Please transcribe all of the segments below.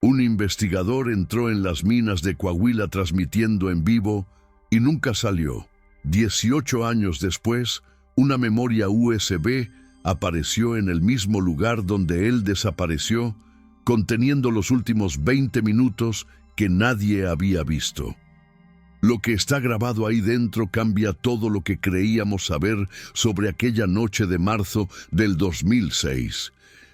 Un investigador entró en las minas de Coahuila transmitiendo en vivo y nunca salió. 18 años después, una memoria USB apareció en el mismo lugar donde él desapareció, conteniendo los últimos 20 minutos que nadie había visto. Lo que está grabado ahí dentro cambia todo lo que creíamos saber sobre aquella noche de marzo del 2006.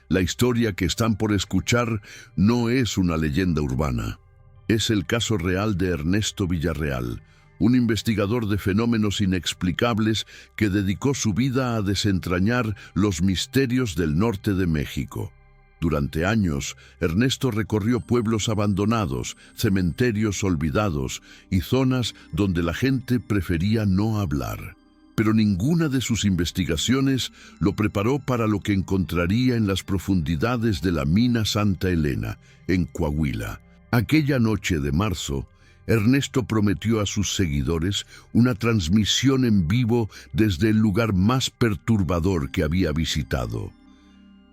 La historia que están por escuchar no es una leyenda urbana. Es el caso real de Ernesto Villarreal, un investigador de fenómenos inexplicables que dedicó su vida a desentrañar los misterios del norte de México. Durante años, Ernesto recorrió pueblos abandonados, cementerios olvidados y zonas donde la gente prefería no hablar. Pero ninguna de sus investigaciones lo preparó para lo que encontraría en las profundidades de la mina Santa Elena, en Coahuila. Aquella noche de marzo, Ernesto prometió a sus seguidores una transmisión en vivo desde el lugar más perturbador que había visitado.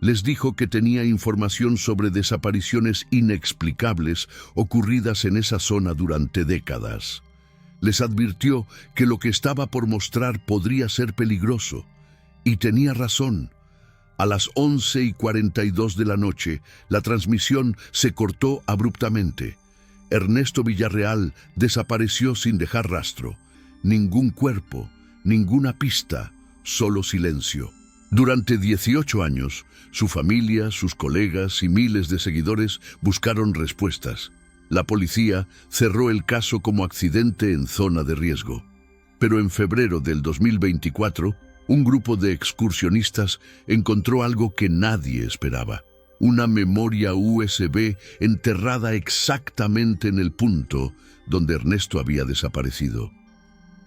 Les dijo que tenía información sobre desapariciones inexplicables ocurridas en esa zona durante décadas. Les advirtió que lo que estaba por mostrar podría ser peligroso, y tenía razón. A las 11:42 de la noche, la transmisión se cortó abruptamente. Ernesto Villarreal desapareció sin dejar rastro. Ningún cuerpo, ninguna pista, solo silencio. Durante 18 años, su familia, sus colegas y miles de seguidores buscaron respuestas. La policía cerró el caso como accidente en zona de riesgo. Pero en febrero del 2024, un grupo de excursionistas encontró algo que nadie esperaba. Una memoria USB enterrada exactamente en el punto donde Ernesto había desaparecido.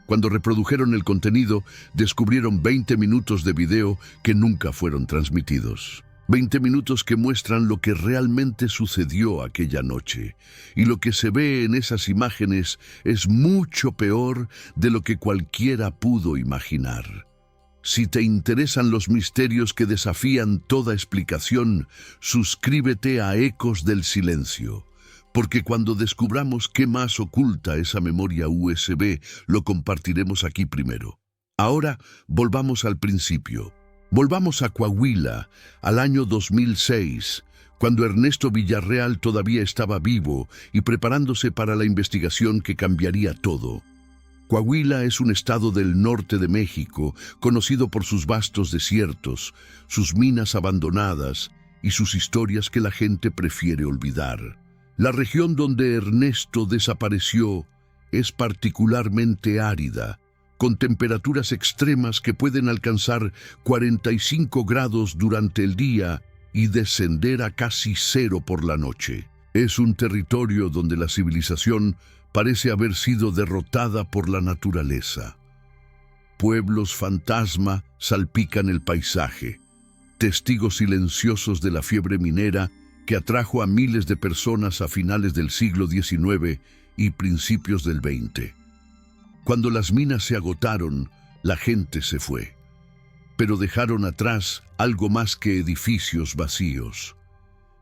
Cuando reprodujeron el contenido, descubrieron 20 minutos de video que nunca fueron transmitidos. 20 minutos que muestran lo que realmente sucedió aquella noche. Y lo que se ve en esas imágenes es mucho peor de lo que cualquiera pudo imaginar. Si te interesan los misterios que desafían toda explicación, suscríbete a Ecos del Silencio. Porque cuando descubramos qué más oculta esa memoria USB, lo compartiremos aquí primero. Ahora, volvamos al principio. Volvamos a Coahuila, al año 2006, cuando Ernesto Villarreal todavía estaba vivo y preparándose para la investigación que cambiaría todo. Coahuila es un estado del norte de México, conocido por sus vastos desiertos, sus minas abandonadas y sus historias que la gente prefiere olvidar. La región donde Ernesto desapareció es particularmente árida, con temperaturas extremas que pueden alcanzar 45 grados durante el día y descender a casi 0 por la noche. Es un territorio donde la civilización parece haber sido derrotada por la naturaleza. Pueblos fantasma salpican el paisaje, testigos silenciosos de la fiebre minera que atrajo a miles de personas a finales del siglo XIX y principios del XX. Cuando las minas se agotaron, la gente se fue, pero dejaron atrás algo más que edificios vacíos.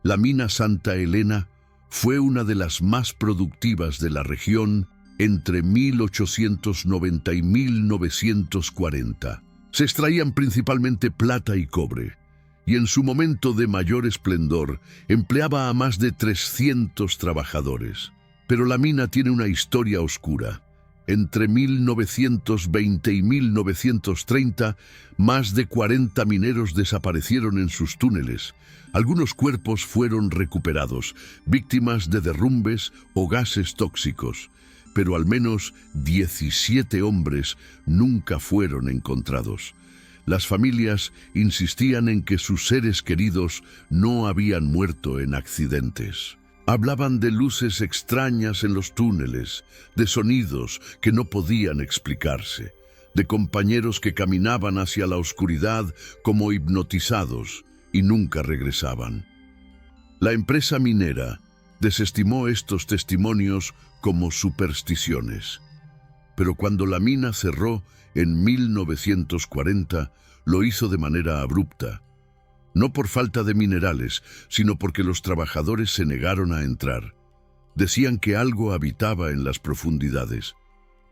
La mina Santa Elena fue una de las más productivas de la región entre 1890 y 1940. Se extraían principalmente plata y cobre, y en su momento de mayor esplendor empleaba a más de 300 trabajadores. Pero la mina tiene una historia oscura. Entre 1920 y 1930, más de 40 mineros desaparecieron en sus túneles. Algunos cuerpos fueron recuperados, víctimas de derrumbes o gases tóxicos, pero al menos 17 hombres nunca fueron encontrados. Las familias insistían en que sus seres queridos no habían muerto en accidentes. Hablaban de luces extrañas en los túneles, de sonidos que no podían explicarse, de compañeros que caminaban hacia la oscuridad como hipnotizados y nunca regresaban. La empresa minera desestimó estos testimonios como supersticiones, pero cuando la mina cerró en 1940, lo hizo de manera abrupta. no por falta de minerales, sino porque los trabajadores se negaron a entrar. Decían que algo habitaba en las profundidades,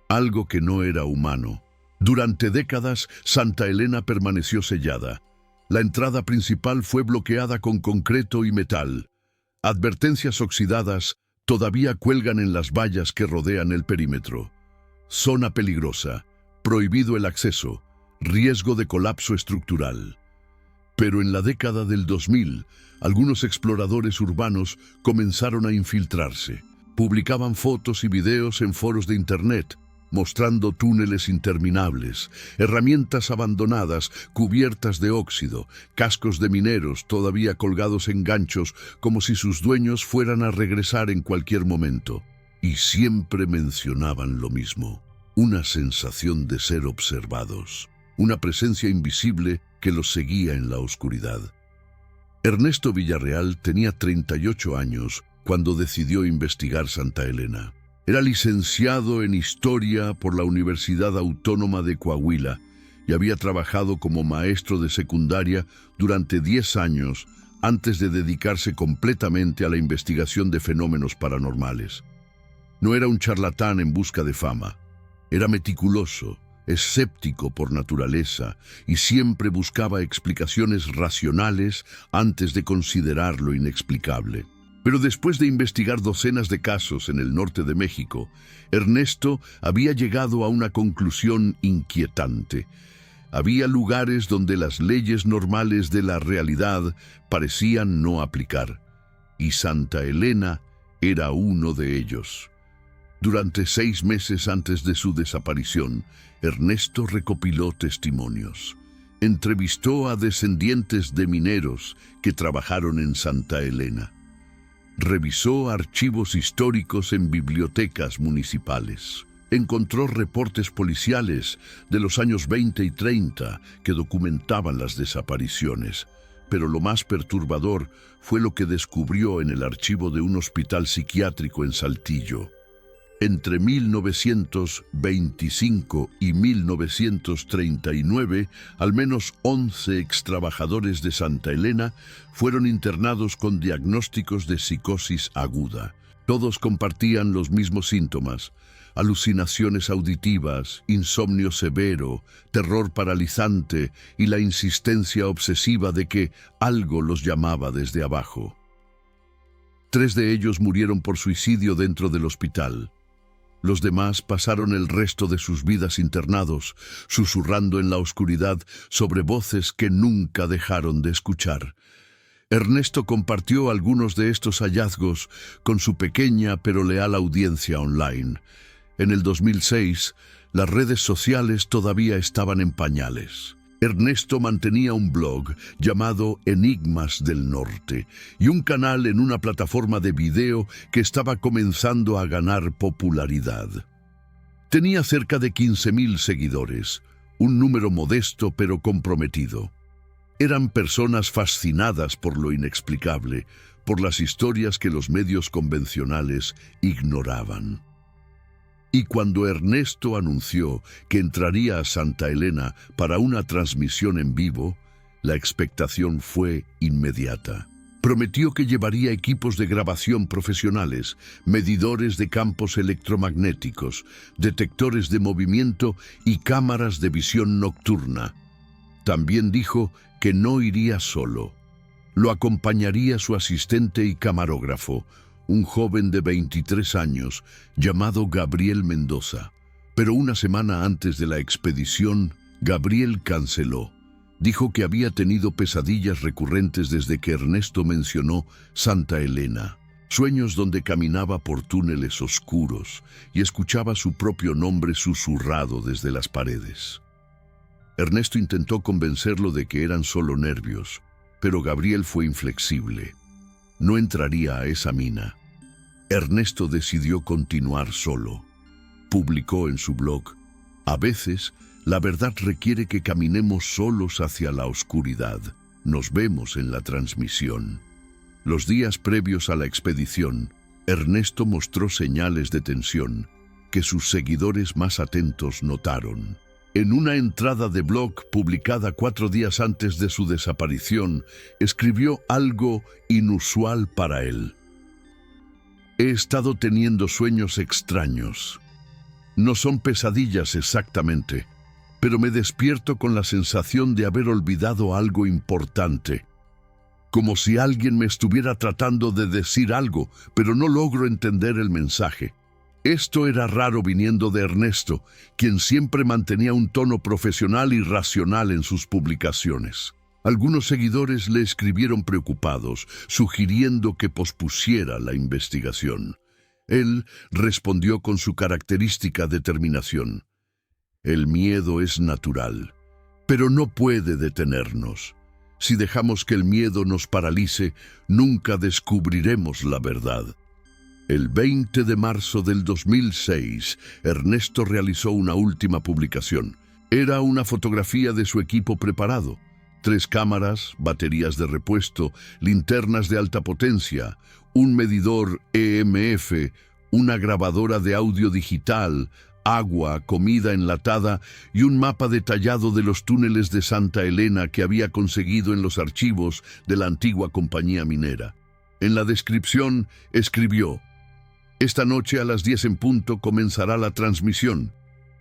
algo que no era humano. Durante décadas, Santa Elena permaneció sellada. La entrada principal fue bloqueada con concreto y metal. Advertencias oxidadas todavía cuelgan en las vallas que rodean el perímetro. Zona peligrosa, prohibido el acceso, riesgo de colapso estructural. Pero en la década del 2000, algunos exploradores urbanos comenzaron a infiltrarse. Publicaban fotos y videos en foros de Internet, mostrando túneles interminables, herramientas abandonadas cubiertas de óxido, cascos de mineros todavía colgados en ganchos como si sus dueños fueran a regresar en cualquier momento. Y siempre mencionaban lo mismo, una sensación de ser observados, una presencia invisible que los seguía en la oscuridad. Ernesto Villarreal tenía 38 años cuando decidió investigar Santa Elena. Era licenciado en Historia por la Universidad Autónoma de Coahuila y había trabajado como maestro de secundaria durante 10 años antes de dedicarse completamente a la investigación de fenómenos paranormales. No era un charlatán en busca de fama. Era meticuloso, escéptico por naturaleza y siempre buscaba explicaciones racionales antes de considerar lo inexplicable. Pero después de investigar docenas de casos en el norte de México, Ernesto había llegado a una conclusión inquietante. Había lugares donde las leyes normales de la realidad parecían no aplicar, y Santa Elena era uno de ellos. Durante 6 meses antes de su desaparición, Ernesto recopiló testimonios. Entrevistó a descendientes de mineros que trabajaron en Santa Elena. Revisó archivos históricos en bibliotecas municipales. Encontró reportes policiales de los años 20 y 30 que documentaban las desapariciones. Pero lo más perturbador fue lo que descubrió en el archivo de un hospital psiquiátrico en Saltillo. Entre 1925 y 1939, al menos 11 extrabajadores de Santa Elena fueron internados con diagnósticos de psicosis aguda. Todos compartían los mismos síntomas: alucinaciones auditivas, insomnio severo, terror paralizante y la insistencia obsesiva de que algo los llamaba desde abajo. 3 de ellos murieron por suicidio dentro del hospital. Los demás pasaron el resto de sus vidas internados, susurrando en la oscuridad sobre voces que nunca dejaron de escuchar. Ernesto compartió algunos de estos hallazgos con su pequeña pero leal audiencia online. En el 2006, las redes sociales todavía estaban en pañales. Ernesto mantenía un blog llamado Enigmas del Norte y un canal en una plataforma de video que estaba comenzando a ganar popularidad. Tenía cerca de 15,000 seguidores, un número modesto pero comprometido. Eran personas fascinadas por lo inexplicable, por las historias que los medios convencionales ignoraban. Y cuando Ernesto anunció que entraría a Santa Elena para una transmisión en vivo, la expectación fue inmediata. Prometió que llevaría equipos de grabación profesionales, medidores de campos electromagnéticos, detectores de movimiento y cámaras de visión nocturna. También dijo que no iría solo. Lo acompañaría su asistente y camarógrafo, un joven de 23 años llamado Gabriel Mendoza. Pero una semana antes de la expedición, Gabriel canceló. Dijo que había tenido pesadillas recurrentes desde que Ernesto mencionó Santa Elena. Sueños donde caminaba por túneles oscuros y escuchaba su propio nombre susurrado desde las paredes. Ernesto intentó convencerlo de que eran solo nervios, pero Gabriel fue inflexible. No entraría a esa mina. Ernesto decidió continuar solo. Publicó en su blog: "A veces, la verdad requiere que caminemos solos hacia la oscuridad. Nos vemos en la transmisión". Los días previos a la expedición, Ernesto mostró señales de tensión que sus seguidores más atentos notaron. En una entrada de blog publicada 4 días antes de su desaparición, escribió algo inusual para él. He estado teniendo sueños extraños. No son pesadillas exactamente, pero me despierto con la sensación de haber olvidado algo importante. Como si alguien me estuviera tratando de decir algo, pero no logro entender el mensaje. Esto era raro viniendo de Ernesto, quien siempre mantenía un tono profesional y racional en sus publicaciones. Algunos seguidores le escribieron preocupados, sugiriendo que pospusiera la investigación. Él respondió con su característica determinación. El miedo es natural, pero no puede detenernos. Si dejamos que el miedo nos paralice, nunca descubriremos la verdad. El 20 de marzo del 2006, Ernesto realizó una última publicación. Era una fotografía de su equipo preparado. 3 cámaras, baterías de repuesto, linternas de alta potencia, un medidor EMF, una grabadora de audio digital, agua, comida enlatada y un mapa detallado de los túneles de Santa Elena que había conseguido en los archivos de la antigua compañía minera. En la descripción escribió: esta noche a las 10 en punto comenzará la transmisión.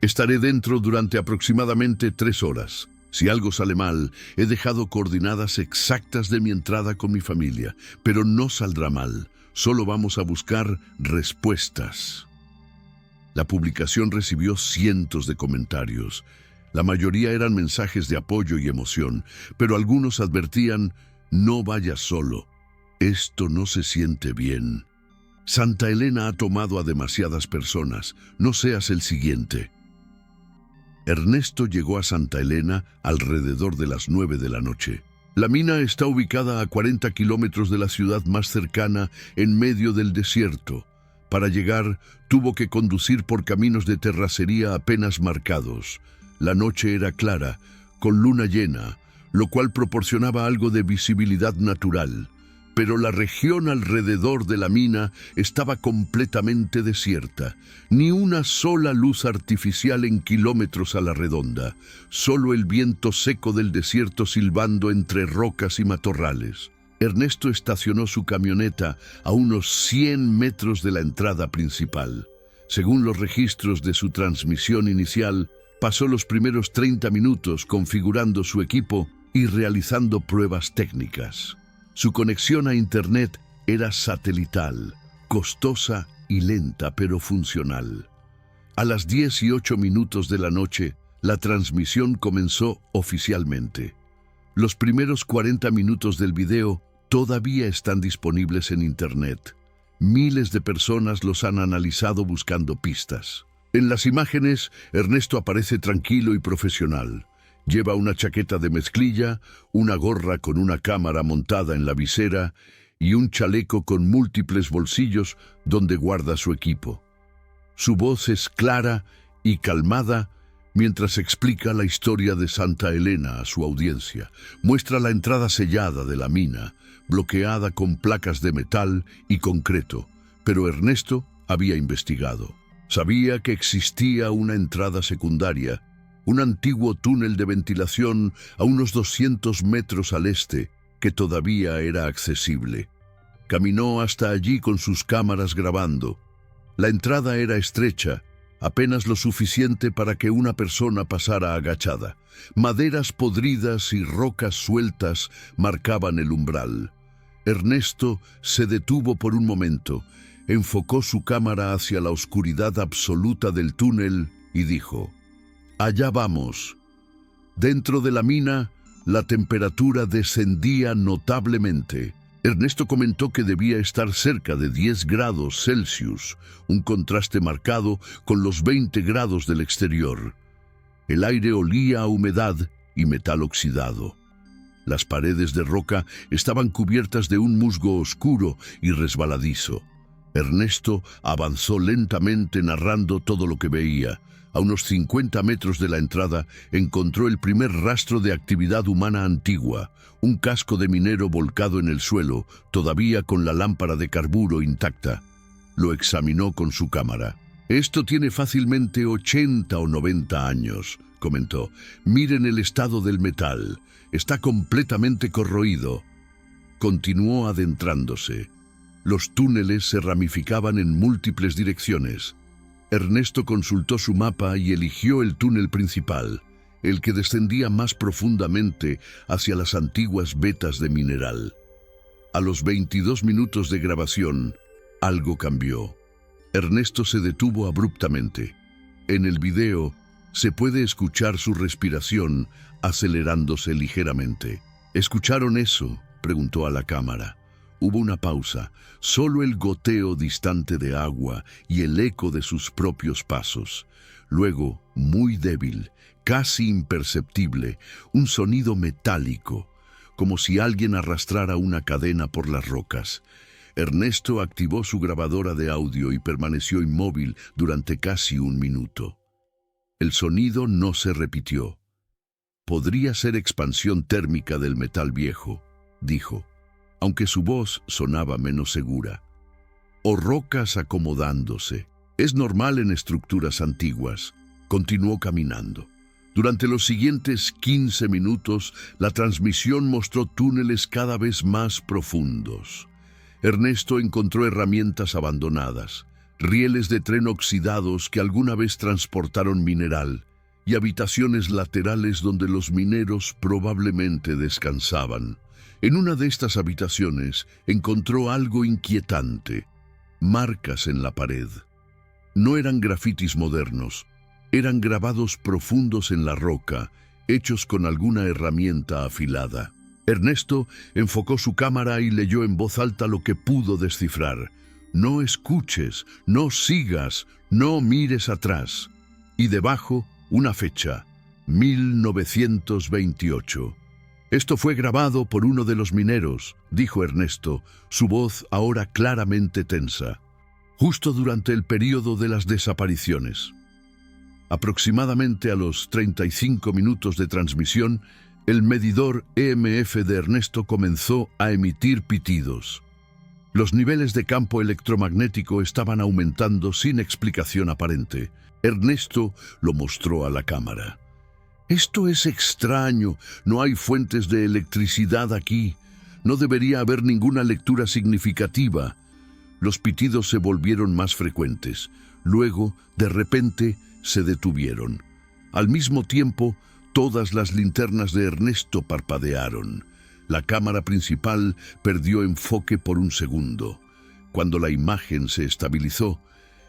Estaré dentro durante aproximadamente 3 horas. Si algo sale mal, he dejado coordenadas exactas de mi entrada con mi familia, pero no saldrá mal. Solo vamos a buscar respuestas. La publicación recibió cientos de comentarios. La mayoría eran mensajes de apoyo y emoción, pero algunos advertían: no vayas solo. Esto no se siente bien. Santa Elena ha tomado a demasiadas personas. No seas el siguiente. Ernesto llegó a Santa Elena alrededor de las 9 de la noche. La mina está ubicada a 40 kilómetros de la ciudad más cercana, en medio del desierto. Para llegar, tuvo que conducir por caminos de terracería apenas marcados. La noche era clara, con luna llena, lo cual proporcionaba algo de visibilidad natural. Pero la región alrededor de la mina estaba completamente desierta. Ni una sola luz artificial en kilómetros a la redonda. Solo el viento seco del desierto silbando entre rocas y matorrales. Ernesto estacionó su camioneta a unos 100 metros de la entrada principal. Según los registros de su transmisión inicial, pasó los primeros 30 minutos configurando su equipo y realizando pruebas técnicas. Su conexión a Internet era satelital, costosa y lenta, pero funcional. A las 18 minutos de la noche, la transmisión comenzó oficialmente. Los primeros 40 minutos del video todavía están disponibles en Internet. Miles de personas los han analizado buscando pistas. En las imágenes, Ernesto aparece tranquilo y profesional. Lleva una chaqueta de mezclilla, una gorra con una cámara montada en la visera y un chaleco con múltiples bolsillos donde guarda su equipo. Su voz es clara y calmada mientras explica la historia de Santa Elena a su audiencia. Muestra la entrada sellada de la mina, bloqueada con placas de metal y concreto, pero Ernesto había investigado. Sabía que existía una entrada secundaria, un antiguo túnel de ventilación a unos 200 metros al este, que todavía era accesible. Caminó hasta allí con sus cámaras grabando. La entrada era estrecha, apenas lo suficiente para que una persona pasara agachada. Maderas podridas y rocas sueltas marcaban el umbral. Ernesto se detuvo por un momento, enfocó su cámara hacia la oscuridad absoluta del túnel y dijo: «Allá vamos». Dentro de la mina, la temperatura descendía notablemente. Ernesto comentó que debía estar cerca de 10 grados Celsius, un contraste marcado con los 20 grados del exterior. El aire olía a humedad y metal oxidado. Las paredes de roca estaban cubiertas de un musgo oscuro y resbaladizo. Ernesto avanzó lentamente narrando todo lo que veía. A unos 50 metros de la entrada encontró el primer rastro de actividad humana antigua, un casco de minero volcado en el suelo, todavía con la lámpara de carburo intacta. Lo examinó con su cámara. «Esto tiene fácilmente 80 o 90 años», comentó. Miren el estado del metal. Está completamente corroído. Continuó adentrándose. Los túneles se ramificaban en múltiples direcciones. Ernesto consultó su mapa y eligió el túnel principal, el que descendía más profundamente hacia las antiguas vetas de mineral. A los 22 minutos de grabación, algo cambió. Ernesto se detuvo abruptamente. En el video se puede escuchar su respiración acelerándose ligeramente. ¿Escucharon eso?, preguntó a la cámara. Hubo una pausa, solo el goteo distante de agua y el eco de sus propios pasos. Luego, muy débil, casi imperceptible, un sonido metálico, como si alguien arrastrara una cadena por las rocas. Ernesto activó su grabadora de audio y permaneció inmóvil durante casi un minuto. El sonido no se repitió. Podría ser expansión térmica del metal viejo, dijo, aunque su voz sonaba menos segura. O rocas acomodándose. Es normal en estructuras antiguas. Continuó caminando. Durante los siguientes 15 minutos, la transmisión mostró túneles cada vez más profundos. Ernesto encontró herramientas abandonadas, rieles de tren oxidados que alguna vez transportaron mineral, y habitaciones laterales donde los mineros probablemente descansaban. En una de estas habitaciones encontró algo inquietante: marcas en la pared. No eran grafitis modernos, eran grabados profundos en la roca, hechos con alguna herramienta afilada. Ernesto enfocó su cámara y leyó en voz alta lo que pudo descifrar. No escuches, no sigas, no mires atrás. Y debajo, una fecha: 1928. Esto fue grabado por uno de los mineros, dijo Ernesto, su voz ahora claramente tensa. Justo durante el período de las desapariciones. Aproximadamente a los 35 minutos de transmisión, el medidor EMF de Ernesto comenzó a emitir pitidos. Los niveles de campo electromagnético estaban aumentando sin explicación aparente. Ernesto lo mostró a la cámara. Esto es extraño, no hay fuentes de electricidad aquí. No debería haber ninguna lectura significativa. Los pitidos se volvieron más frecuentes. Luego, de repente, se detuvieron. Al mismo tiempo, todas las linternas de Ernesto parpadearon. La cámara principal perdió enfoque por un segundo. Cuando la imagen se estabilizó,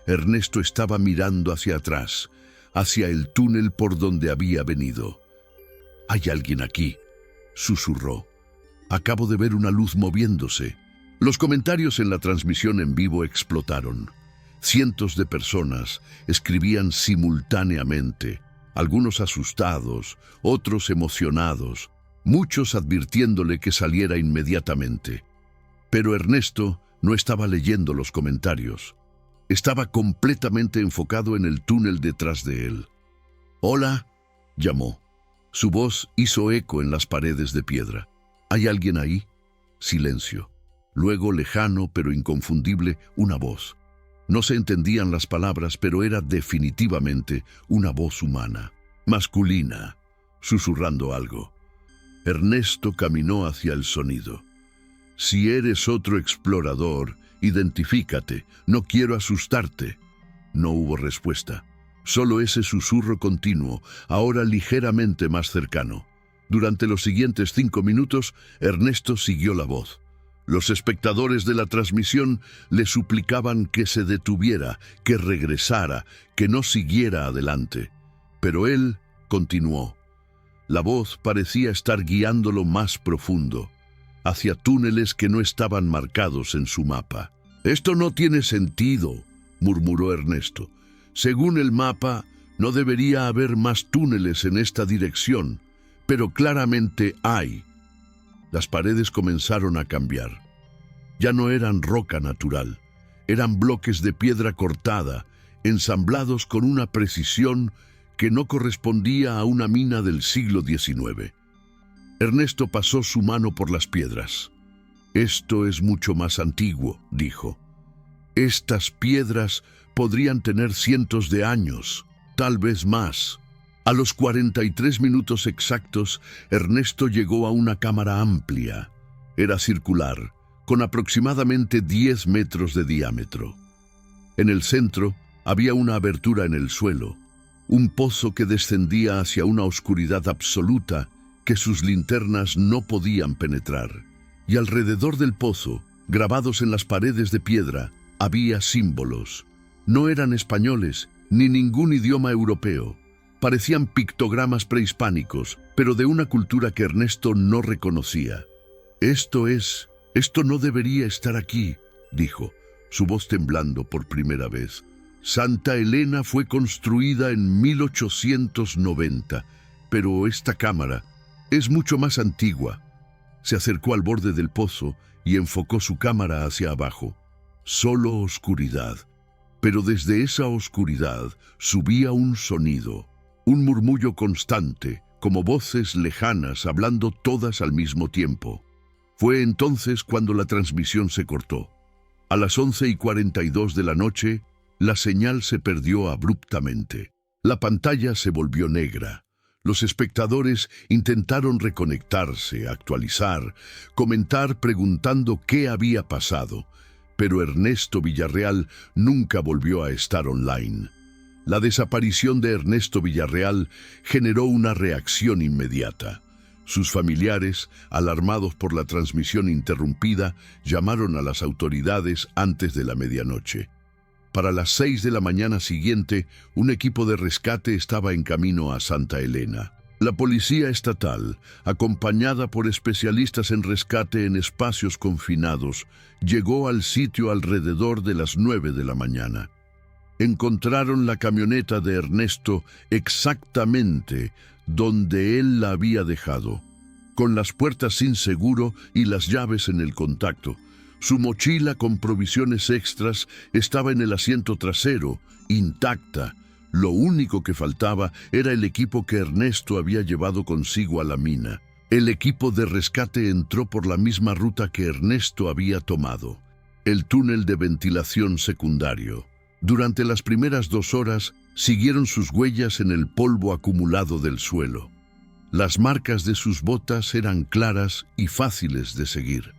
Ernesto estaba mirando hacia atrás, hacia el túnel por donde había venido. «Hay alguien aquí», susurró. «Acabo de ver una luz moviéndose». Los comentarios en la transmisión en vivo explotaron. Cientos de personas escribían simultáneamente, algunos asustados, otros emocionados, muchos advirtiéndole que saliera inmediatamente. Pero Ernesto no estaba leyendo los comentarios. Estaba completamente enfocado en el túnel detrás de él. «Hola», llamó. Su voz hizo eco en las paredes de piedra. «¿Hay alguien ahí?» Silencio. Luego, lejano pero inconfundible, una voz. No se entendían las palabras, pero era definitivamente una voz humana, masculina, susurrando algo. Ernesto caminó hacia el sonido. «Si eres otro explorador, identifícate, no quiero asustarte». No hubo respuesta, solo ese susurro continuo, ahora ligeramente más cercano. Durante los siguientes 5 minutos, Ernesto siguió la voz. Los espectadores de la transmisión le suplicaban que se detuviera, que regresara, que no siguiera adelante. Pero él continuó. La voz parecía estar guiándolo más profundo, hacia túneles que no estaban marcados en su mapa. «Esto no tiene sentido», murmuró Ernesto. «Según el mapa, no debería haber más túneles en esta dirección, pero claramente hay». Las paredes comenzaron a cambiar. Ya no eran roca natural, eran bloques de piedra cortada, ensamblados con una precisión que no correspondía a una mina del siglo XIX. Ernesto pasó su mano por las piedras. «Esto es mucho más antiguo», dijo. «Estas piedras podrían tener cientos de años, tal vez más». A los 43 minutos exactos, Ernesto llegó a una cámara amplia. Era circular, con aproximadamente 10 metros de diámetro. En el centro había una abertura en el suelo, un pozo que descendía hacia una oscuridad absoluta que sus linternas no podían penetrar. Y alrededor del pozo, grabados en las paredes de piedra, había símbolos. No eran españoles, ni ningún idioma europeo. Parecían pictogramas prehispánicos, pero de una cultura que Ernesto no reconocía. Esto no debería estar aquí, dijo, su voz temblando por primera vez. Santa Elena fue construida en 1890, pero esta cámara es mucho más antigua. Se acercó al borde del pozo y enfocó su cámara hacia abajo. Solo oscuridad. Pero desde esa oscuridad subía un sonido, un murmullo constante, como voces lejanas hablando todas al mismo tiempo. Fue entonces cuando la transmisión se cortó. A las 11:42 de la noche, la señal se perdió abruptamente. La pantalla se volvió negra. Los espectadores intentaron reconectarse, actualizar, comentar preguntando qué había pasado, pero Ernesto Villarreal nunca volvió a estar online. La desaparición de Ernesto Villarreal generó una reacción inmediata. Sus familiares, alarmados por la transmisión interrumpida, llamaron a las autoridades antes de la medianoche. Para las 6 de la mañana siguiente, un equipo de rescate estaba en camino a Santa Elena. La policía estatal, acompañada por especialistas en rescate en espacios confinados, llegó al sitio alrededor de las 9 de la mañana. Encontraron la camioneta de Ernesto exactamente donde él la había dejado, con las puertas sin seguro y las llaves en el contacto. Su mochila con provisiones extras estaba en el asiento trasero, intacta. Lo único que faltaba era el equipo que Ernesto había llevado consigo a la mina. El equipo de rescate entró por la misma ruta que Ernesto había tomado, el túnel de ventilación secundario. Durante las primeras 2 horas, siguieron sus huellas en el polvo acumulado del suelo. Las marcas de sus botas eran claras y fáciles de seguir.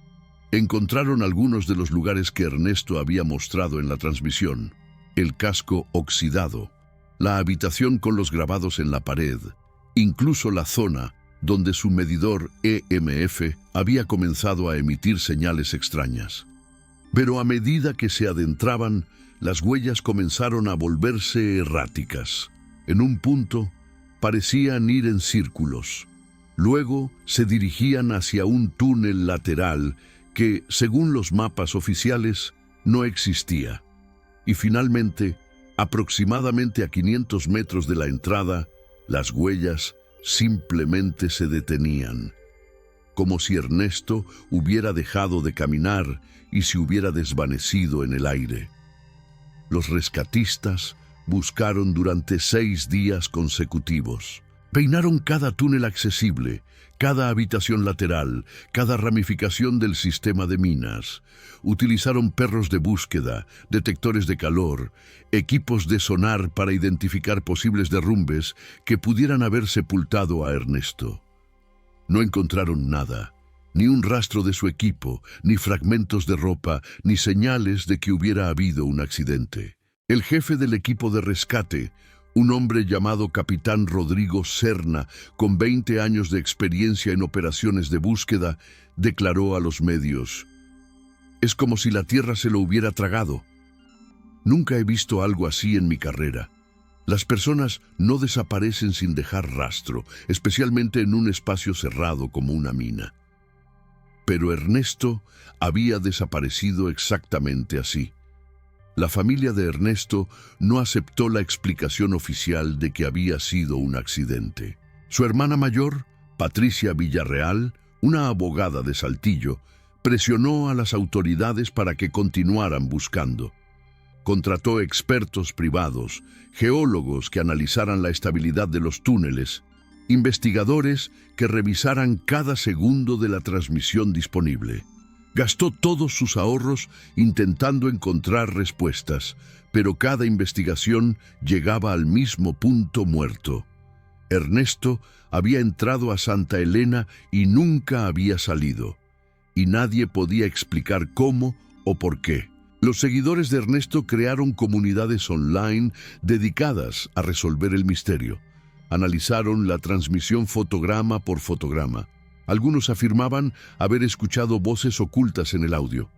Encontraron algunos de los lugares que Ernesto había mostrado en la transmisión: el casco oxidado, la habitación con los grabados en la pared, incluso la zona donde su medidor EMF había comenzado a emitir señales extrañas. Pero a medida que se adentraban, las huellas comenzaron a volverse erráticas. En un punto, parecían ir en círculos. Luego se dirigían hacia un túnel lateral que, según los mapas oficiales, no existía. Y finalmente, aproximadamente a 500 metros de la entrada, las huellas simplemente se detenían, como si Ernesto hubiera dejado de caminar y se hubiera desvanecido en el aire. Los rescatistas buscaron durante 6 días consecutivos. Peinaron cada túnel accesible, cada habitación lateral, cada ramificación del sistema de minas. Utilizaron perros de búsqueda, detectores de calor, equipos de sonar para identificar posibles derrumbes que pudieran haber sepultado a Ernesto. No encontraron nada, ni un rastro de su equipo, ni fragmentos de ropa, ni señales de que hubiera habido un accidente. El jefe del equipo de rescate, un hombre llamado Capitán Rodrigo Serna, con 20 años de experiencia en operaciones de búsqueda, declaró a los medios: «Es como si la tierra se lo hubiera tragado. Nunca he visto algo así en mi carrera. Las personas no desaparecen sin dejar rastro, especialmente en un espacio cerrado como una mina». Pero Ernesto había desaparecido exactamente así. La familia de Ernesto no aceptó la explicación oficial de que había sido un accidente. Su hermana mayor, Patricia Villarreal, una abogada de Saltillo, presionó a las autoridades para que continuaran buscando. Contrató expertos privados, geólogos que analizaran la estabilidad de los túneles, investigadores que revisaran cada segundo de la transmisión disponible. Gastó todos sus ahorros intentando encontrar respuestas, pero cada investigación llegaba al mismo punto muerto. Ernesto había entrado a Santa Elena y nunca había salido, y nadie podía explicar cómo o por qué. Los seguidores de Ernesto crearon comunidades online dedicadas a resolver el misterio. Analizaron la transmisión fotograma por fotograma. Algunos afirmaban haber escuchado voces ocultas en el audio.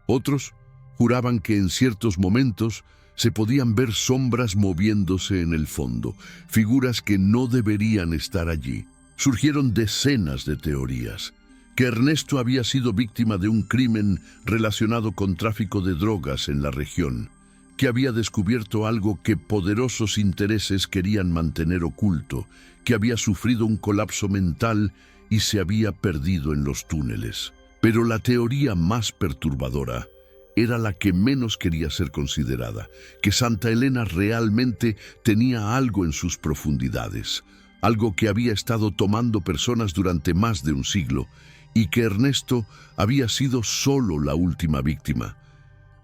Otros juraban que en ciertos momentos se podían ver sombras moviéndose en el fondo, figuras que no deberían estar allí. Surgieron decenas de teorías: que Ernesto había sido víctima de un crimen relacionado con tráfico de drogas en la región, que había descubierto algo que poderosos intereses querían mantener oculto, que había sufrido un colapso mental y se había perdido en los túneles. Pero la teoría más perturbadora era la que menos quería ser considerada: que Santa Elena realmente tenía algo en sus profundidades, algo que había estado tomando personas durante más de un siglo, y que Ernesto había sido solo la última víctima.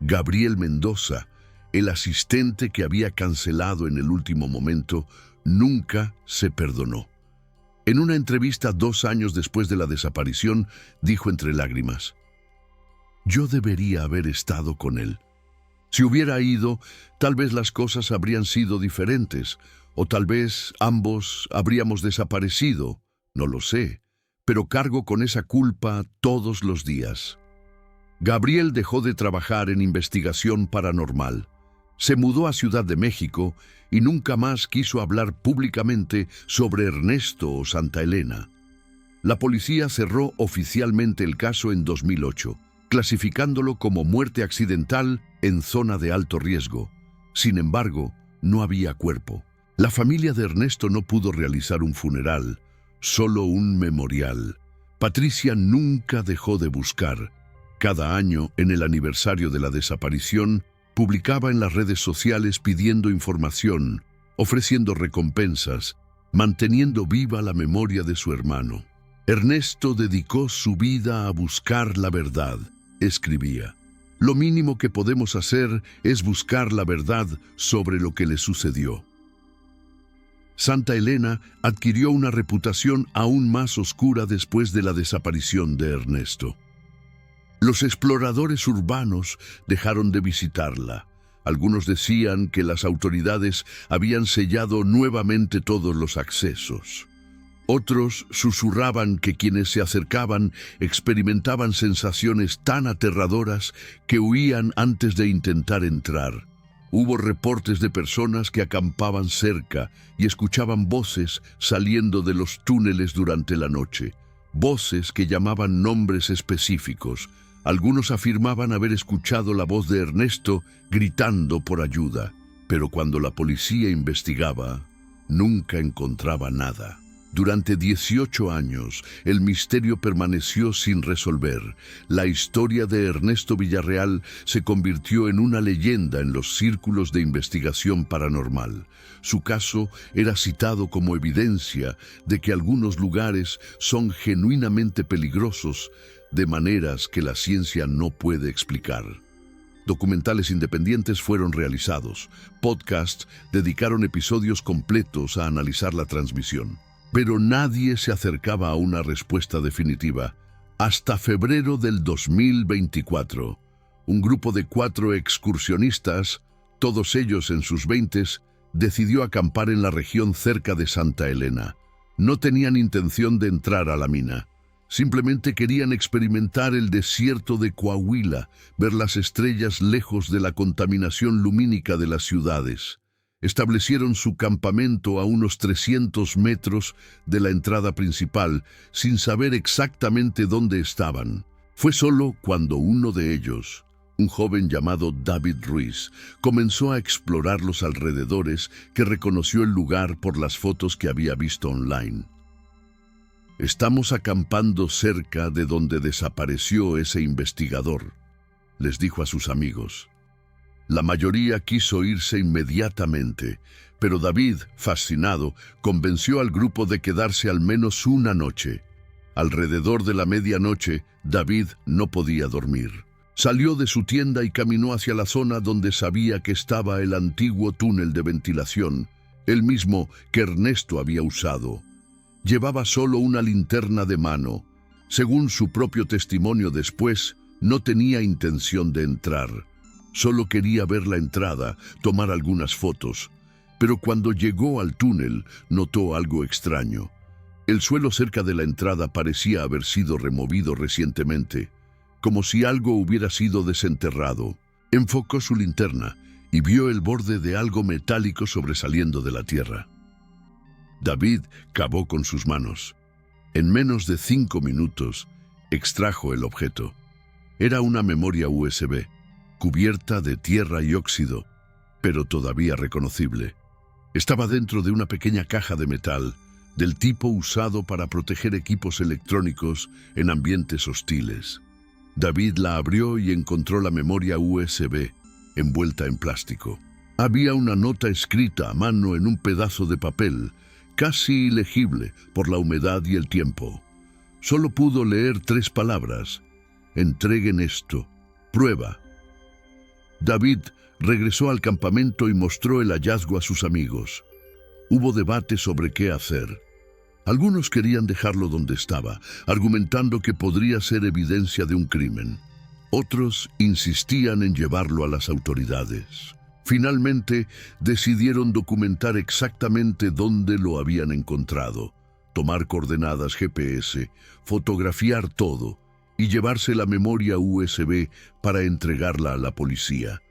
Gabriel Mendoza, el asistente que había cancelado en el último momento, nunca se perdonó. En una entrevista 2 años después de la desaparición, dijo entre lágrimas: «Yo debería haber estado con él. Si hubiera ido, tal vez las cosas habrían sido diferentes, o tal vez ambos habríamos desaparecido, no lo sé, pero cargo con esa culpa todos los días». Gabriel dejó de trabajar en investigación paranormal. Se mudó a Ciudad de México y nunca más quiso hablar públicamente sobre Ernesto o Santa Elena. La policía cerró oficialmente el caso en 2008, clasificándolo como muerte accidental en zona de alto riesgo. Sin embargo, no había cuerpo. La familia de Ernesto no pudo realizar un funeral, solo un memorial. Patricia nunca dejó de buscar. Cada año, en el aniversario de la desaparición, publicaba en las redes sociales pidiendo información, ofreciendo recompensas, manteniendo viva la memoria de su hermano. Ernesto dedicó su vida a buscar la verdad, escribía. Lo mínimo que podemos hacer es buscar la verdad sobre lo que le sucedió. Santa Elena adquirió una reputación aún más oscura después de la desaparición de Ernesto. Los exploradores urbanos dejaron de visitarla. Algunos decían que las autoridades habían sellado nuevamente todos los accesos. Otros susurraban que quienes se acercaban experimentaban sensaciones tan aterradoras que huían antes de intentar entrar. Hubo reportes de personas que acampaban cerca y escuchaban voces saliendo de los túneles durante la noche, voces que llamaban nombres específicos. Algunos afirmaban haber escuchado la voz de Ernesto gritando por ayuda, pero cuando la policía investigaba, nunca encontraba nada. Durante 18 años, el misterio permaneció sin resolver. La historia de Ernesto Villarreal se convirtió en una leyenda en los círculos de investigación paranormal. Su caso era citado como evidencia de que algunos lugares son genuinamente peligrosos, de maneras que la ciencia no puede explicar. Documentales independientes fueron realizados. Podcasts dedicaron episodios completos a analizar la transmisión. Pero nadie se acercaba a una respuesta definitiva. Hasta febrero del 2024, un grupo de 4 excursionistas, todos ellos en sus 20s, decidió acampar en la región cerca de Santa Elena. No tenían intención de entrar a la mina. Simplemente querían experimentar el desierto de Coahuila, ver las estrellas lejos de la contaminación lumínica de las ciudades. Establecieron su campamento a unos 300 metros de la entrada principal, sin saber exactamente dónde estaban. Fue solo cuando uno de ellos, un joven llamado David Ruiz, comenzó a explorar los alrededores, que reconoció el lugar por las fotos que había visto online. «Estamos acampando cerca de donde desapareció ese investigador», les dijo a sus amigos. La mayoría quiso irse inmediatamente, pero David, fascinado, convenció al grupo de quedarse al menos una noche. Alrededor de la medianoche, David no podía dormir. Salió de su tienda y caminó hacia la zona donde sabía que estaba el antiguo túnel de ventilación. el mismo que Ernesto había usado. Llevaba solo una linterna de mano. Según su propio testimonio después, no tenía intención de entrar. Solo quería ver la entrada, tomar algunas fotos. Pero cuando llegó al túnel, notó algo extraño. El suelo cerca de la entrada parecía haber sido removido recientemente, como si algo hubiera sido desenterrado. Enfocó su linterna y vio el borde de algo metálico sobresaliendo de la tierra. David cavó con sus manos. En menos de 5 minutos, extrajo el objeto. Era una memoria USB, cubierta de tierra y óxido, pero todavía reconocible. Estaba dentro de una pequeña caja de metal, del tipo usado para proteger equipos electrónicos en ambientes hostiles. David la abrió y encontró la memoria USB, envuelta en plástico. Había una nota escrita a mano en un pedazo de papel, casi ilegible por la humedad y el tiempo. Solo pudo leer 3 palabras: entreguen esto, prueba. David regresó al campamento y mostró el hallazgo a sus amigos. Hubo debate sobre qué hacer. Algunos querían dejarlo donde estaba, argumentando que podría ser evidencia de un crimen. Otros insistían en llevarlo a las autoridades. Finalmente, decidieron documentar exactamente dónde lo habían encontrado, tomar coordenadas GPS, fotografiar todo y llevarse la memoria USB para entregarla a la policía.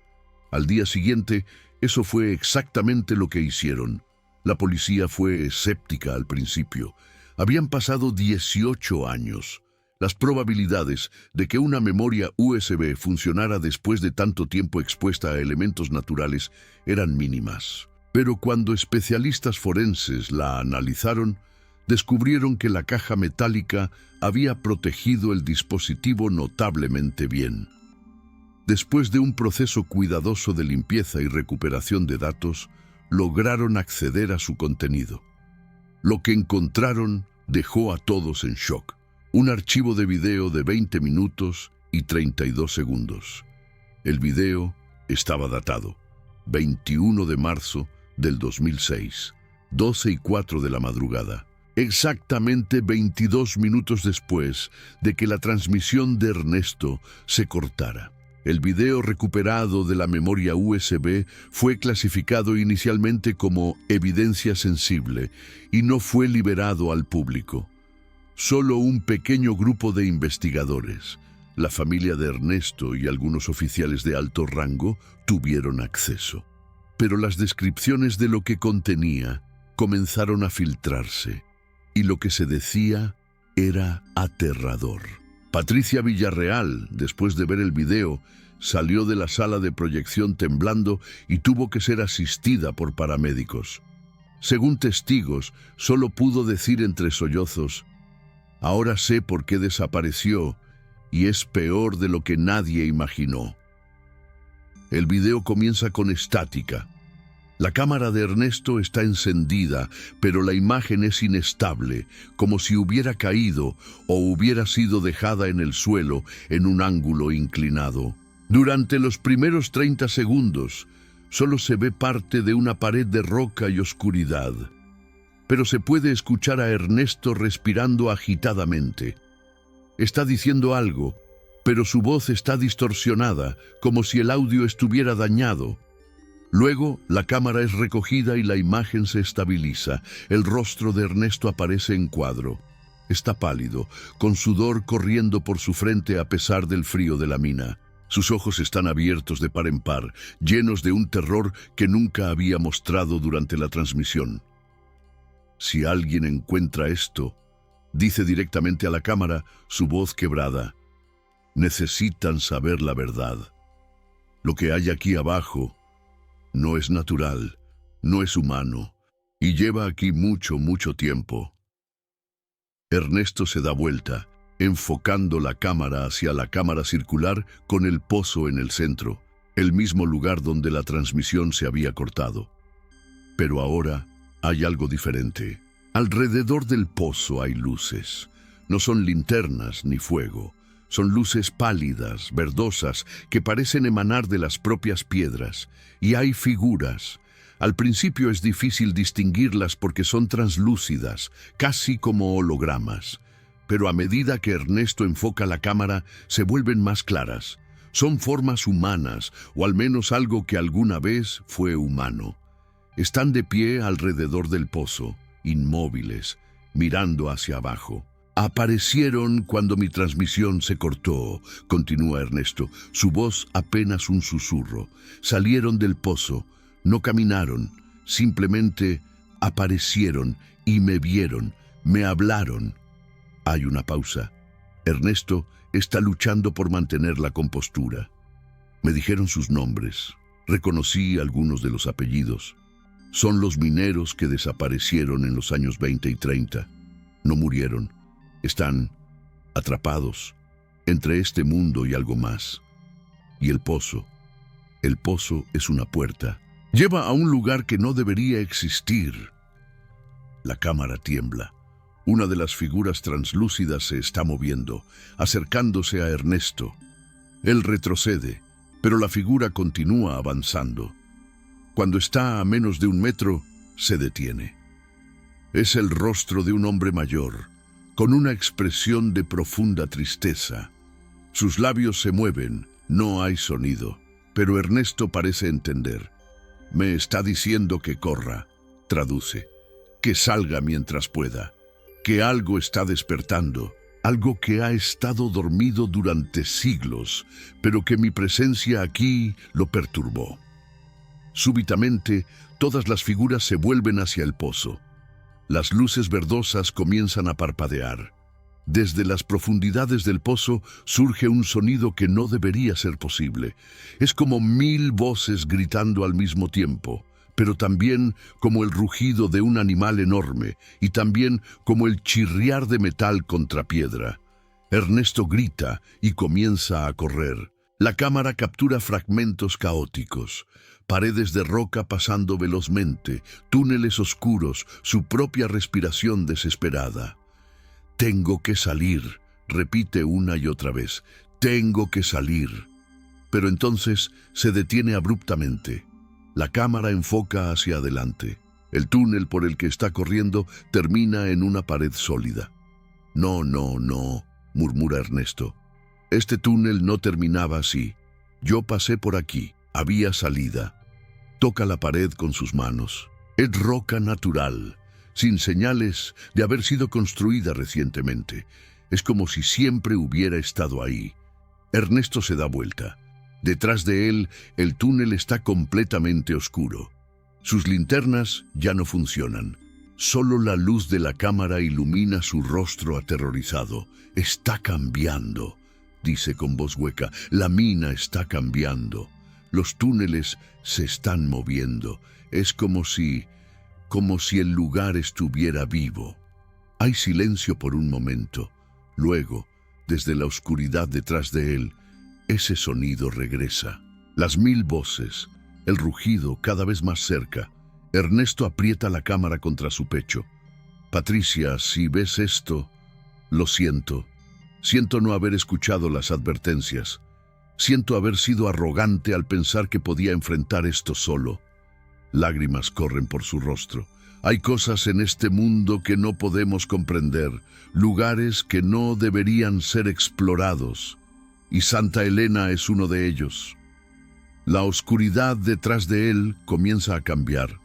Al día siguiente, eso fue exactamente lo que hicieron. La policía fue escéptica al principio. Habían pasado 18 años. Las probabilidades de que una memoria USB funcionara después de tanto tiempo expuesta a elementos naturales eran mínimas. Pero cuando especialistas forenses la analizaron, descubrieron que la caja metálica había protegido el dispositivo notablemente bien. Después de un proceso cuidadoso de limpieza y recuperación de datos, lograron acceder a su contenido. Lo que encontraron dejó a todos en shock. Un archivo de video de 20 minutos y 32 segundos. El video estaba datado, 21 de marzo del 2006, 12:04 de la madrugada. Exactamente 22 minutos después de que la transmisión de Ernesto se cortara. El video recuperado de la memoria USB fue clasificado inicialmente como evidencia sensible y no fue liberado al público. Solo un pequeño grupo de investigadores, la familia de Ernesto y algunos oficiales de alto rango, tuvieron acceso. Pero las descripciones de lo que contenía comenzaron a filtrarse, y lo que se decía era aterrador. Patricia Villarreal, después de ver el video, salió de la sala de proyección temblando y tuvo que ser asistida por paramédicos. Según testigos, solo pudo decir entre sollozos: "Ahora sé por qué desapareció y es peor de lo que nadie imaginó". El video comienza con estática. La cámara de Ernesto está encendida, pero la imagen es inestable, como si hubiera caído o hubiera sido dejada en el suelo en un ángulo inclinado. Durante los primeros 30 segundos, solo se ve parte de una pared de roca y oscuridad. Pero se puede escuchar a Ernesto respirando agitadamente. Está diciendo algo, pero su voz está distorsionada, como si el audio estuviera dañado. Luego, la cámara es recogida y la imagen se estabiliza. El rostro de Ernesto aparece en cuadro. Está pálido, con sudor corriendo por su frente a pesar del frío de la mina. Sus ojos están abiertos de par en par, llenos de un terror que nunca había mostrado durante la transmisión. "Si alguien encuentra esto", dice directamente a la cámara, su voz quebrada, "necesitan saber la verdad. Lo que hay aquí abajo no es natural, no es humano, y lleva aquí mucho, mucho tiempo". Ernesto se da vuelta, enfocando la cámara hacia la cámara circular con el pozo en el centro, el mismo lugar donde la transmisión se había cortado. Pero ahora hay algo diferente. Alrededor del pozo hay luces. No son linternas ni fuego. Son luces pálidas, verdosas, que parecen emanar de las propias piedras. Y hay figuras. Al principio es difícil distinguirlas porque son translúcidas, casi como hologramas. Pero a medida que Ernesto enfoca la cámara, se vuelven más claras. Son formas humanas, o al menos algo que alguna vez fue humano. Están de pie alrededor del pozo, inmóviles, mirando hacia abajo. Aparecieron cuando mi transmisión se cortó, continúa Ernesto, su voz apenas un susurro. Salieron del pozo, no caminaron, simplemente aparecieron y me vieron, me hablaron. Hay una pausa. Ernesto está luchando por mantener la compostura. Me dijeron sus nombres. Reconocí algunos de los apellidos. Son los mineros que desaparecieron en los años 20 y 30. No murieron. Están atrapados entre este mundo y algo más. Y el pozo es una puerta. Lleva a un lugar que no debería existir. La cámara tiembla. Una de las figuras translúcidas se está moviendo, acercándose a Ernesto. Él retrocede, pero la figura continúa avanzando. Cuando está a menos de 1 metro, se detiene. Es el rostro de un hombre mayor, con una expresión de profunda tristeza. Sus labios se mueven, no hay sonido, pero Ernesto parece entender. Me está diciendo que corra, traduce, que salga mientras pueda, que algo está despertando, algo que ha estado dormido durante siglos, pero que mi presencia aquí lo perturbó. Súbitamente, todas las figuras se vuelven hacia el pozo. Las luces verdosas comienzan a parpadear. Desde las profundidades del pozo surge un sonido que no debería ser posible. Es como 1000 voces gritando al mismo tiempo, pero también como el rugido de un animal enorme y también como el chirriar de metal contra piedra. Ernesto grita y comienza a correr. La cámara captura fragmentos caóticos. Paredes de roca pasando velozmente, túneles oscuros, su propia respiración desesperada. Tengo que salir, repite una y otra vez. Tengo que salir. Pero entonces se detiene abruptamente. La cámara enfoca hacia adelante. El túnel por el que está corriendo termina en una pared sólida. No, murmura Ernesto. Este túnel no terminaba así. Yo pasé por aquí. Había salida. Toca la pared con sus manos. Es roca natural, sin señales de haber sido construida recientemente. Es como si siempre hubiera estado ahí. Ernesto se da vuelta. Detrás de él, el túnel está completamente oscuro. Sus linternas ya no funcionan. Solo la luz de la cámara ilumina su rostro aterrorizado. Está cambiando, dice con voz hueca. La mina está cambiando. Los túneles se están moviendo. Es como si el lugar estuviera vivo. Hay silencio por un momento. Luego, desde la oscuridad detrás de él, ese sonido regresa. Las 1000 voces, el rugido cada vez más cerca. Ernesto aprieta la cámara contra su pecho. Patricia, si ves esto, lo siento. Siento no haber escuchado las advertencias. Siento haber sido arrogante al pensar que podía enfrentar esto solo. Lágrimas corren por su rostro. Hay cosas en este mundo que no podemos comprender, lugares que no deberían ser explorados. Y Santa Elena es uno de ellos. La oscuridad detrás de él comienza a cambiar.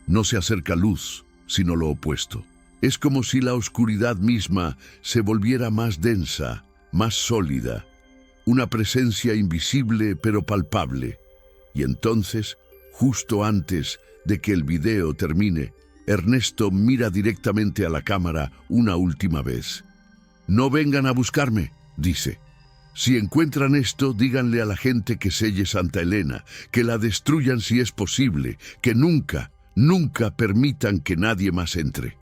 No se acerca luz, sino lo opuesto. Es como si la oscuridad misma se volviera más densa, más sólida. Una presencia invisible pero palpable. Y entonces, justo antes de que el video termine, Ernesto mira directamente a la cámara una última vez. «No vengan a buscarme», dice. «Si encuentran esto, díganle a la gente que selle Santa Elena, que la destruyan si es posible, que nunca permitan que nadie más entre».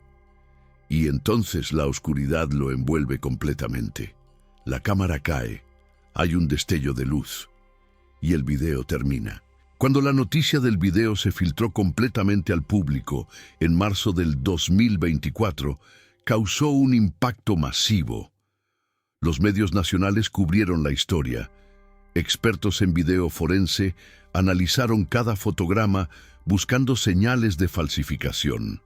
Y entonces la oscuridad lo envuelve completamente. La cámara cae. Hay un destello de luz. Y el video termina. Cuando la noticia del video se filtró completamente al público en marzo del 2024, causó un impacto masivo. Los medios nacionales cubrieron la historia. Expertos en video forense analizaron cada fotograma buscando señales de falsificación.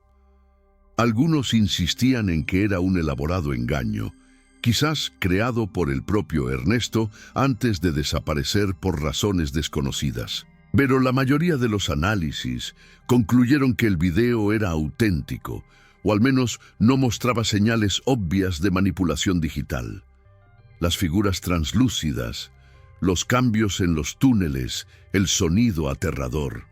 Algunos insistían en que era un elaborado engaño, quizás creado por el propio Ernesto antes de desaparecer por razones desconocidas. Pero la mayoría de los análisis concluyeron que el video era auténtico, o al menos no mostraba señales obvias de manipulación digital. Las figuras translúcidas, los cambios en los túneles, el sonido aterrador.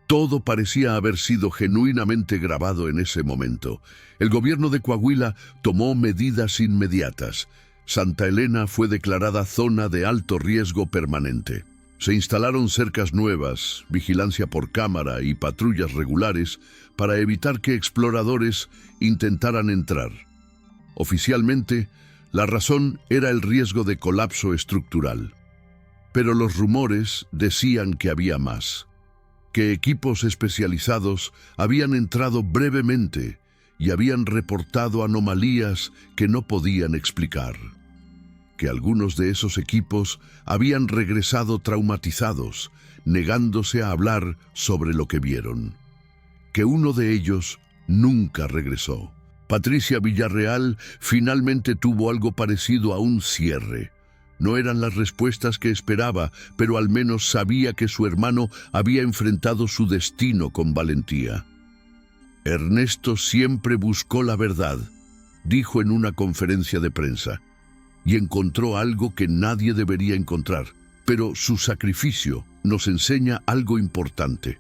Todo parecía haber sido genuinamente grabado en ese momento. El gobierno de Coahuila tomó medidas inmediatas. Santa Elena fue declarada zona de alto riesgo permanente. Se instalaron cercas nuevas, vigilancia por cámara y patrullas regulares para evitar que exploradores intentaran entrar. Oficialmente, la razón era el riesgo de colapso estructural. Pero los rumores decían que había más, que equipos especializados habían entrado brevemente y habían reportado anomalías que no podían explicar, que algunos de esos equipos habían regresado traumatizados, negándose a hablar sobre lo que vieron, que uno de ellos nunca regresó. Patricia Villarreal finalmente tuvo algo parecido a un cierre. No eran las respuestas que esperaba, pero al menos sabía que su hermano había enfrentado su destino con valentía. Ernesto siempre buscó la verdad, dijo en una conferencia de prensa, y encontró algo que nadie debería encontrar. Pero su sacrificio nos enseña algo importante.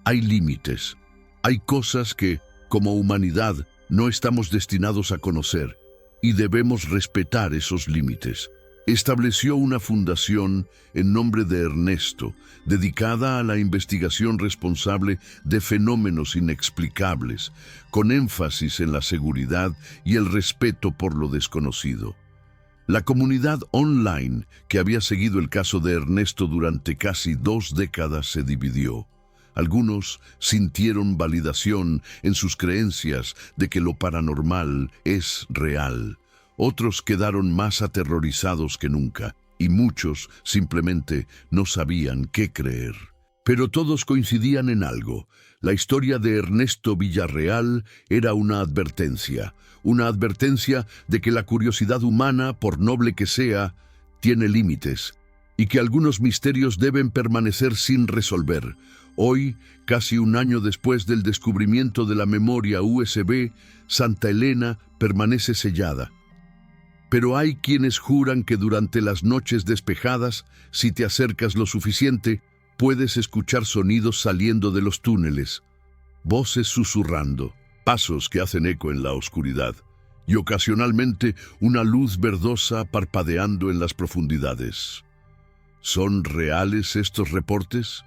Hay límites. Hay cosas que, como humanidad, no estamos destinados a conocer, y debemos respetar esos límites. Estableció una fundación en nombre de Ernesto, dedicada a la investigación responsable de fenómenos inexplicables, con énfasis en la seguridad y el respeto por lo desconocido. La comunidad online que había seguido el caso de Ernesto durante casi 2 décadas se dividió. Algunos sintieron validación en sus creencias de que lo paranormal es real. Otros quedaron más aterrorizados que nunca, y muchos simplemente no sabían qué creer. Pero todos coincidían en algo. La historia de Ernesto Villarreal era una advertencia de que la curiosidad humana, por noble que sea, tiene límites, y que algunos misterios deben permanecer sin resolver. Hoy, casi un año después del descubrimiento de la memoria USB, Santa Elena permanece sellada. Pero hay quienes juran que durante las noches despejadas, si te acercas lo suficiente, puedes escuchar sonidos saliendo de los túneles, voces susurrando, pasos que hacen eco en la oscuridad, y ocasionalmente una luz verdosa parpadeando en las profundidades. ¿Son reales estos reportes?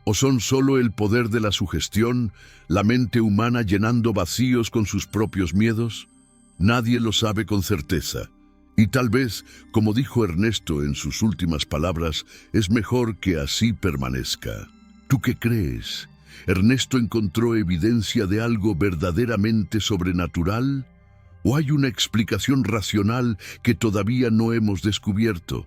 ¿O son solo el poder de la sugestión, la mente humana llenando vacíos con sus propios miedos? Nadie lo sabe con certeza. Y tal vez, como dijo Ernesto en sus últimas palabras, es mejor que así permanezca. ¿Tú qué crees? ¿Ernesto encontró evidencia de algo verdaderamente sobrenatural? ¿O hay una explicación racional que todavía no hemos descubierto?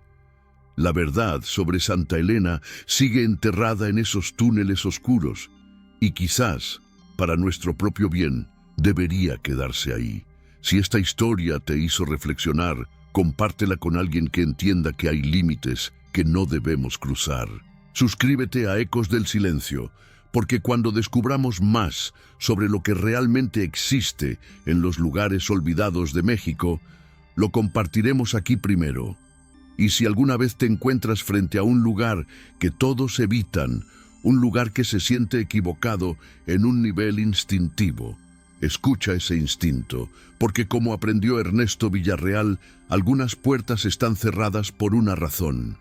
La verdad sobre Santa Elena sigue enterrada en esos túneles oscuros, y quizás, para nuestro propio bien, debería quedarse ahí. Si esta historia te hizo reflexionar, compártela con alguien que entienda que hay límites que no debemos cruzar. Suscríbete a Ecos del Silencio, porque cuando descubramos más sobre lo que realmente existe en los lugares olvidados de México, lo compartiremos aquí primero. Y si alguna vez te encuentras frente a un lugar que todos evitan, un lugar que se siente equivocado en un nivel instintivo, escucha ese instinto, porque como aprendió Ernesto Villarreal, algunas puertas están cerradas por una razón.